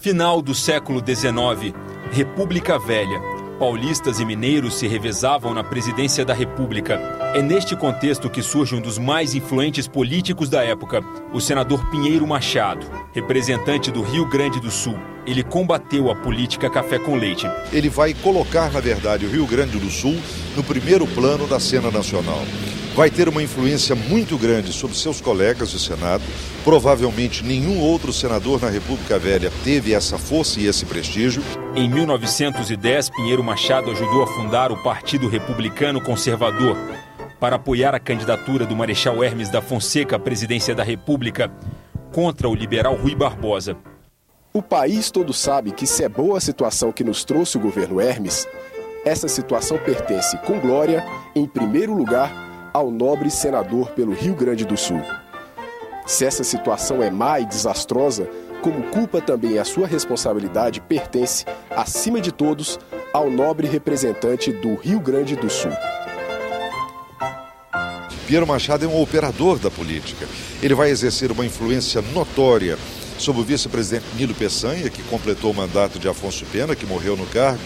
Final do século XIX, República Velha. Paulistas e mineiros se revezavam na presidência da República. É neste contexto que surge um dos mais influentes políticos da época, o senador Pinheiro Machado, representante do Rio Grande do Sul. Ele combateu a política café com leite. Ele vai colocar, na verdade, o Rio Grande do Sul no primeiro plano da cena nacional. Vai ter uma influência muito grande sobre seus colegas de Senado. Provavelmente nenhum outro senador na República Velha teve essa força e esse prestígio. Em 1910, Pinheiro Machado ajudou a fundar o Partido Republicano Conservador para apoiar a candidatura do Marechal Hermes da Fonseca à presidência da República contra o liberal Rui Barbosa. O país todo sabe que se é boa a situação que nos trouxe o governo Hermes, essa situação pertence com glória, em primeiro lugar, ao nobre senador pelo Rio Grande do Sul. Se essa situação é má e desastrosa, como culpa também a sua responsabilidade pertence, acima de todos, ao nobre representante do Rio Grande do Sul. Pinheiro Machado é um operador da política. Ele vai exercer uma influência notória sobre o vice-presidente Nilo Peçanha, que completou o mandato de Afonso Pena, que morreu no cargo.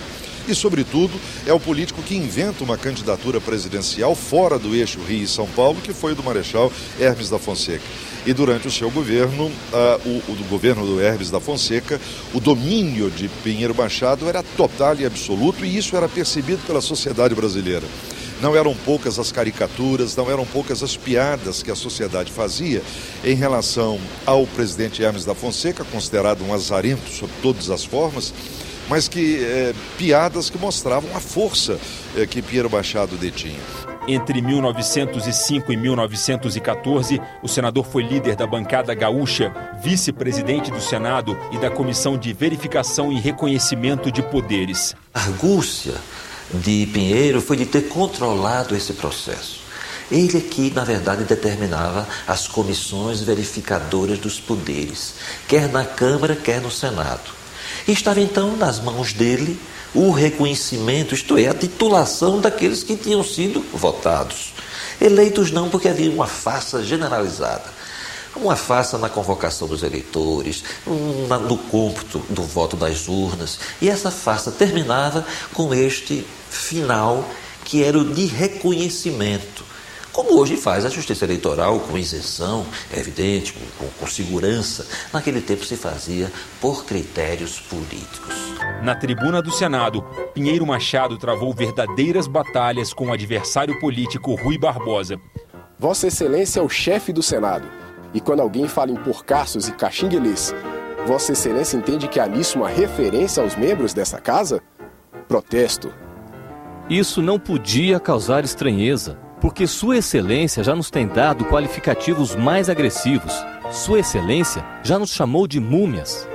E, sobretudo, é o político que inventa uma candidatura presidencial fora do eixo Rio e São Paulo, que foi do Marechal Hermes da Fonseca. E durante o seu governo, o governo do Hermes da Fonseca, o domínio de Pinheiro Machado era total e absoluto, e isso era percebido pela sociedade brasileira. Não eram poucas as caricaturas, não eram poucas as piadas que a sociedade fazia em relação ao presidente Hermes da Fonseca, considerado um azarento sob todas as formas, mas piadas que mostravam a força que Pinheiro Machado detinha. Entre 1905 e 1914, o senador foi líder da bancada gaúcha, vice-presidente do Senado e da Comissão de Verificação e Reconhecimento de Poderes. A argúcia de Pinheiro foi de ter controlado esse processo. Ele que, na verdade, determinava as comissões verificadoras dos poderes, quer na Câmara, quer no Senado. E estava então nas mãos dele o reconhecimento, isto é, a titulação daqueles que tinham sido votados. Eleitos não, porque havia uma farsa generalizada. Uma farsa na convocação dos eleitores, no cômputo do voto das urnas. E essa farsa terminava com este final, que era o de reconhecimento. Como hoje faz a Justiça Eleitoral, com isenção, é evidente, com segurança. Naquele tempo se fazia por critérios políticos. Na tribuna do Senado, Pinheiro Machado travou verdadeiras batalhas com o adversário político Rui Barbosa. Vossa Excelência é o chefe do Senado. E quando alguém fala em porcaços e caxinguelês, Vossa Excelência entende que há nisso uma referência aos membros dessa casa? Protesto. Isso não podia causar estranheza, porque Sua Excelência já nos tem dado qualificativos mais agressivos. Sua Excelência já nos chamou de múmias.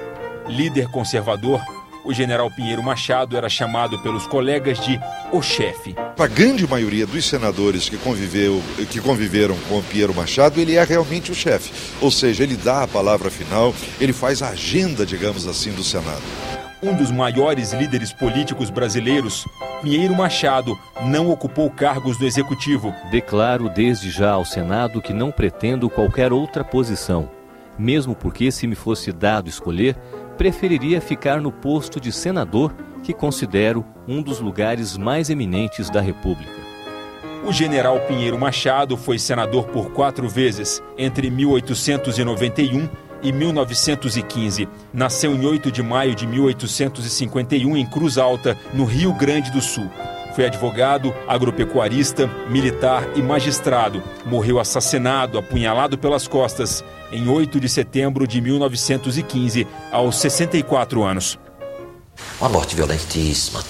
Líder conservador, o general Pinheiro Machado era chamado pelos colegas de o chefe. Para a grande maioria dos senadores que conviveram com Pinheiro Machado, ele é realmente o chefe. Ou seja, ele dá a palavra final, ele faz a agenda, digamos assim, do Senado. Um dos maiores líderes políticos brasileiros, Pinheiro Machado não ocupou cargos do Executivo. Declaro desde já ao Senado que não pretendo qualquer outra posição, mesmo porque, se me fosse dado escolher, preferiria ficar no posto de senador, que considero um dos lugares mais eminentes da República. O general Pinheiro Machado foi senador por 4 vezes, entre 1891 e 1915. Nasceu em 8 de maio de 1851 em Cruz Alta, no Rio Grande do Sul. Foi advogado, agropecuarista, militar e magistrado. Morreu assassinado, apunhalado pelas costas, em 8 de setembro de 1915, aos 64 anos. Uma morte violentíssima,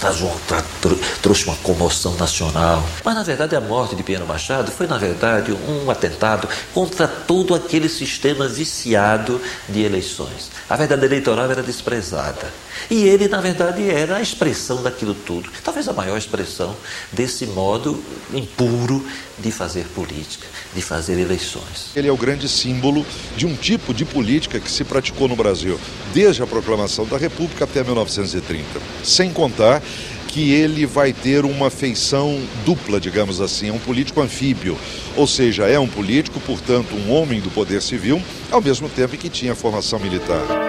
trouxe uma comoção nacional. Mas, na verdade, a morte de Pinheiro Machado foi, na verdade, um atentado contra todo aquele sistema viciado de eleições. A verdade eleitoral era desprezada. E ele, na verdade, era a expressão daquilo tudo. Talvez a maior expressão desse modo impuro de fazer política, de fazer eleições. Ele é o grande símbolo de um tipo de política que se praticou no Brasil, desde a proclamação da República até 1930. Sem contar que ele vai ter uma feição dupla, digamos assim, é um político anfíbio, ou seja, é um político, portanto, um homem do poder civil, ao mesmo tempo que tinha formação militar.